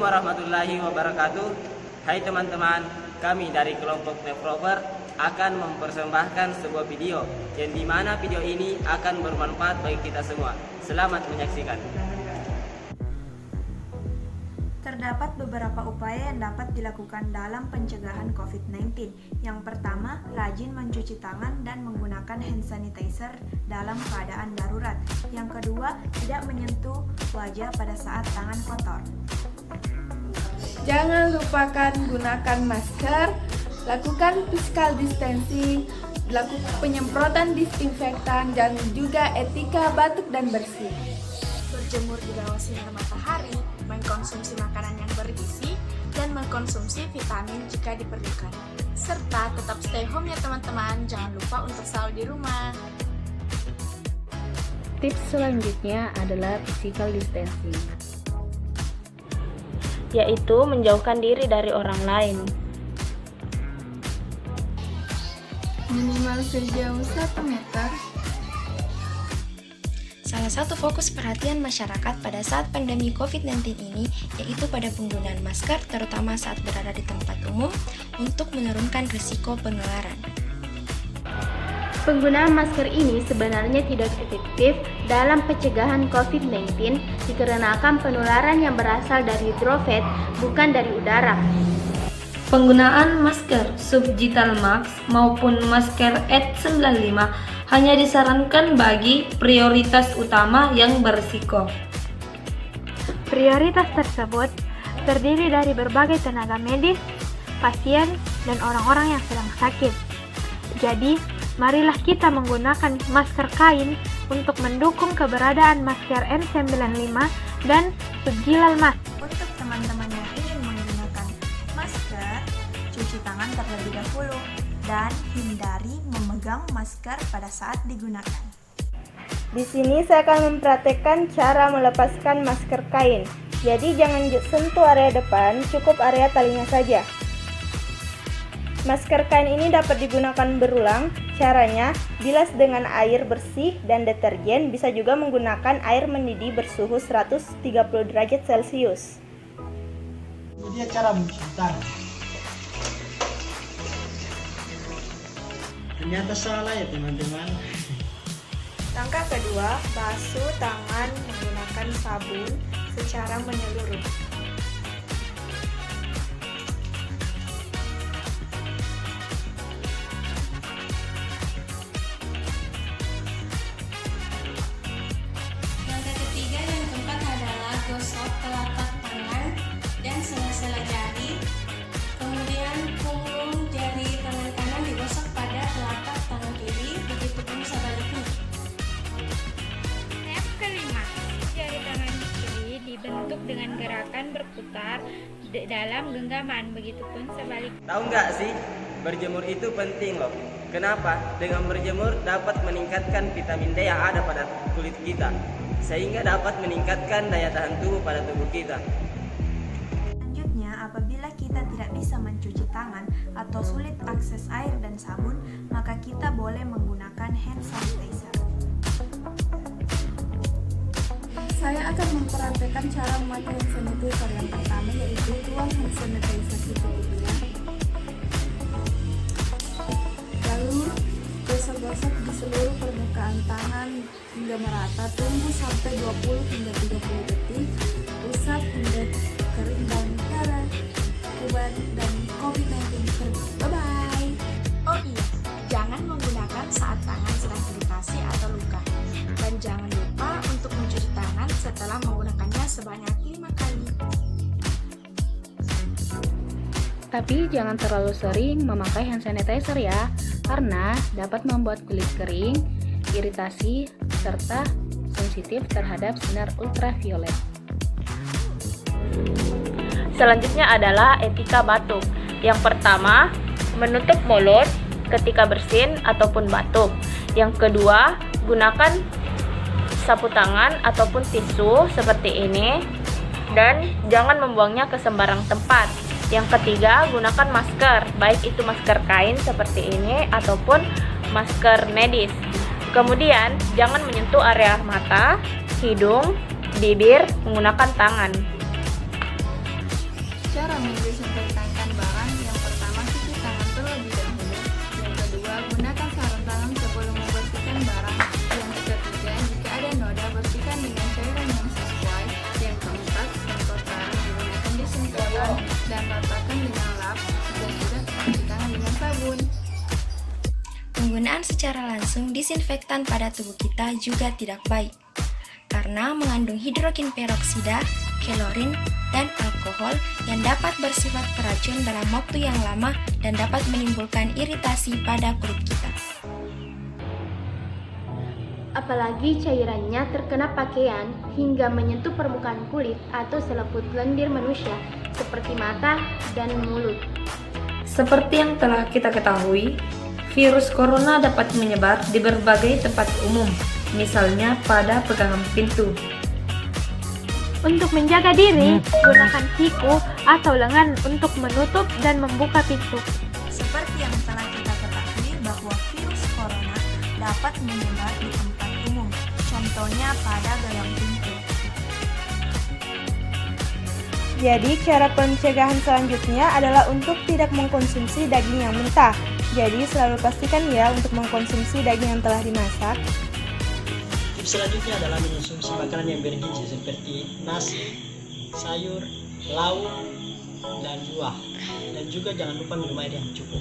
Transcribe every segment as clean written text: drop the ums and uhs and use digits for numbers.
warahmatullahi wabarakatuh. Hai teman-teman, kami dari kelompok Nevrover akan mempersembahkan sebuah video yang dimana video ini akan bermanfaat bagi kita semua. Selamat menyaksikan. Terdapat beberapa upaya yang dapat dilakukan dalam pencegahan COVID-19. Yang pertama, rajin mencuci tangan dan menggunakan hand sanitizer dalam keadaan darurat. Yang kedua, tidak menyentuh wajah pada saat tangan kotor. Jangan lupakan gunakan masker, lakukan physical distancing, lakukan penyemprotan disinfektan, dan juga etika batuk dan bersih. Berjemur di bawah sinar matahari, mengkonsumsi makanan yang bergizi, dan mengkonsumsi vitamin jika diperlukan. Serta tetap stay home ya teman-teman, jangan lupa untuk selalu di rumah. Tips selanjutnya adalah physical distancing, yaitu menjauhkan diri dari orang lain. Minimal sejauh 1 meter. Salah satu fokus perhatian masyarakat pada saat pandemi COVID-19 ini yaitu pada penggunaan masker terutama saat berada di tempat umum untuk menurunkan risiko penularan. Penggunaan masker ini sebenarnya tidak efektif dalam pencegahan COVID-19 dikarenakan penularan yang berasal dari droplet bukan dari udara. Penggunaan masker subgital mask maupun masker N95 hanya disarankan bagi prioritas utama yang berisiko. Prioritas tersebut terdiri dari berbagai tenaga medis, pasien, dan orang-orang yang sedang sakit. Jadi, marilah kita menggunakan masker kain untuk mendukung keberadaan masker N95 dan subgilal mask. Untuk teman-teman yang ingin menggunakan masker, cuci tangan terlebih dahulu dan hindari memegang masker pada saat digunakan. Di sini saya akan mempraktekkan cara melepaskan masker kain. Jadi jangan sentuh area depan, cukup area talinya saja. Masker kain ini dapat digunakan berulang. Caranya, bilas dengan air bersih dan deterjen, bisa juga menggunakan air mendidih bersuhu 130 derajat Celcius. Jadi cara mencuci tangan. Ternyata salah ya teman-teman. Langkah kedua, basuh tangan menggunakan sabun secara menyeluruh. Langkah ketiga dan keempat adalah gosok telapak tangan dan sela-sela jari. Kemudian punggung jari tangan kanan digosok pada telapak tangan kiri, begitupun sebaliknya. Step kelima, jari tangan kiri dibentuk dengan gerakan berputar dalam genggaman, begitupun sebaliknya. Tahu nggak sih, berjemur itu penting loh. Kenapa? Dengan berjemur dapat meningkatkan vitamin D yang ada pada kulit kita, sehingga dapat meningkatkan daya tahan tubuh pada tubuh kita. Selanjutnya, apabila kita tidak bisa mencuci tangan atau sulit akses air dan sabun, maka kita boleh menggunakan hand sanitizer. Saya akan mempraktekkan cara memakai hand sanitizer. Yang pertama yaitu tuang hand sanitizer secukupnya. Lalu gosok-gosok di seluruh permukaan tangan hingga merata. Tunggu sampai 20 hingga 30 detik. Usap hingga kering dan darah kubat dan COVID-19 pergi. Bye-bye. Oh iya, jangan menggunakan saat tangan sedang iritasi atau luka. Dan jangan lupa untuk mencuci tangan setelah menggunakannya sebanyak 5 kali. Tapi jangan terlalu sering memakai hand sanitizer ya, karena dapat membuat kulit kering, iritasi, serta sensitif terhadap sinar ultraviolet. Selanjutnya adalah etika batuk. Yang pertama, menutup mulut ketika bersin ataupun batuk. Yang kedua, gunakan sapu tangan ataupun tisu seperti ini dan jangan membuangnya ke sembarang tempat. Yang ketiga, gunakan masker, baik itu masker kain seperti ini ataupun masker medis. Kemudian, jangan menyentuh area mata, hidung, bibir menggunakan tangan. Cara mendesinfektan barang, yang pertama cuci tangan terlebih dahulu. Yang kedua, gunakan sarung tangan sebelum membersihkan barang. Yang ketiga, jika ada noda, bersihkan dengan cairan yang sesuai. Yang keempat, semprot barang menggunakan disinfektan dan ratakan dengan lap. Jika sudah, cuci tangan dengan sabun. Penggunaan secara langsung disinfektan pada tubuh kita juga tidak baik, karena mengandung hidrogen peroksida, klorin, dan alkohol yang dapat bersifat beracun dalam waktu yang lama dan dapat menimbulkan iritasi pada kulit kita. Apalagi cairannya terkena pakaian hingga menyentuh permukaan kulit atau selaput lendir manusia seperti mata dan mulut. Seperti yang telah kita ketahui, virus corona dapat menyebar di berbagai tempat umum, misalnya pada pegangan pintu. Untuk menjaga diri, gunakan siku atau lengan untuk menutup dan membuka pintu. Seperti yang telah kita ketahui bahwa virus corona dapat menyebar di tempat umum, contohnya pada gagang pintu. Jadi cara pencegahan selanjutnya adalah untuk tidak mengkonsumsi daging yang mentah. Jadi selalu pastikan ya untuk mengkonsumsi daging yang telah dimasak. Tips selanjutnya adalah mengonsumsi makanan yang bergizi seperti nasi, sayur, lauk, dan buah. Dan juga jangan lupa minum air yang cukup.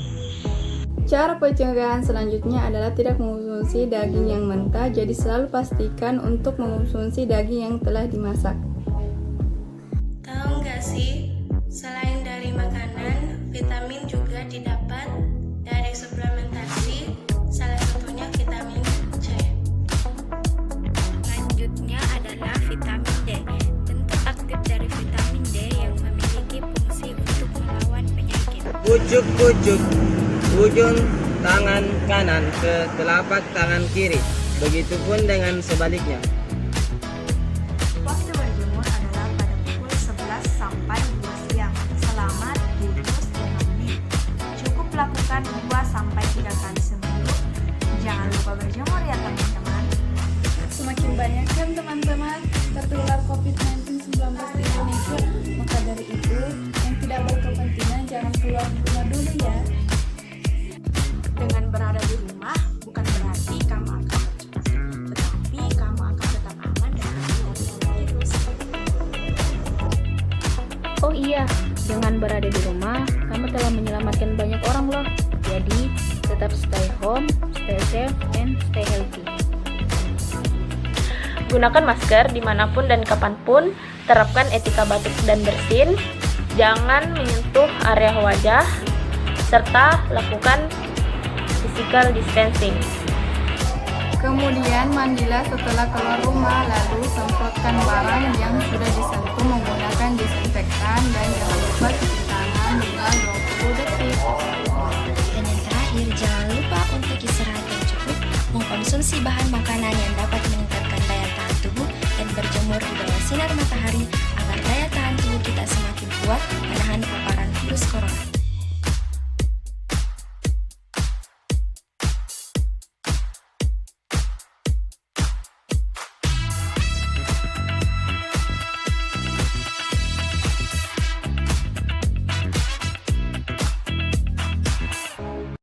Cara pencegahan selanjutnya adalah tidak mengonsumsi daging yang mentah, jadi selalu pastikan untuk mengonsumsi daging yang telah dimasak. Tahu nggak sih, selain dari makanan, vitamin juga didapat dari suplementasi, salah satunya vitamin C. Selanjutnya adalah vitamin D. Bentuk aktif dari vitamin D yang memiliki fungsi untuk melawan penyakit. Pucuk-pucuk ujung tangan kanan ke telapak tangan kiri. Begitupun dengan sebaliknya. Waktu berjemur adalah pada pukul 11 sampai 2 siang selama 75 menit. Cukup lakukan 2 sampai 3 kali seminggu. Jangan lupa berjemur ya teman-teman. Semakin banyak kan teman-teman tertular COVID-19 di Indonesia, maka dari itu yang tidak berkepentingan jangan keluar rumah dulu ya. Dengan berada di rumah, bukan berarti kamu akan tercemar, tetapi kamu akan tetap aman dari virus. Oh iya, dengan berada di rumah, kamu telah menyelamatkan banyak orang loh. Jadi, tetap stay home, stay safe, and stay healthy. Gunakan masker dimanapun dan kapanpun, terapkan etika batuk dan bersin, jangan menyentuh area wajah, serta lakukan physical distancing. Kemudian mandilah setelah keluar rumah, lalu semprotkan barang yang sudah disentuh menggunakan disinfektan dan jangan lupa cuci tangan minimal 20 detik. Dan yang terakhir, jangan lupa untuk istirahat yang cukup, mengkonsumsi bahan makanan yang dapat meningkatkan daya tahan tubuh, dan berjemur di bawah sinar matahari agar daya tahan tubuh kita semakin kuat menahan paparan virus corona.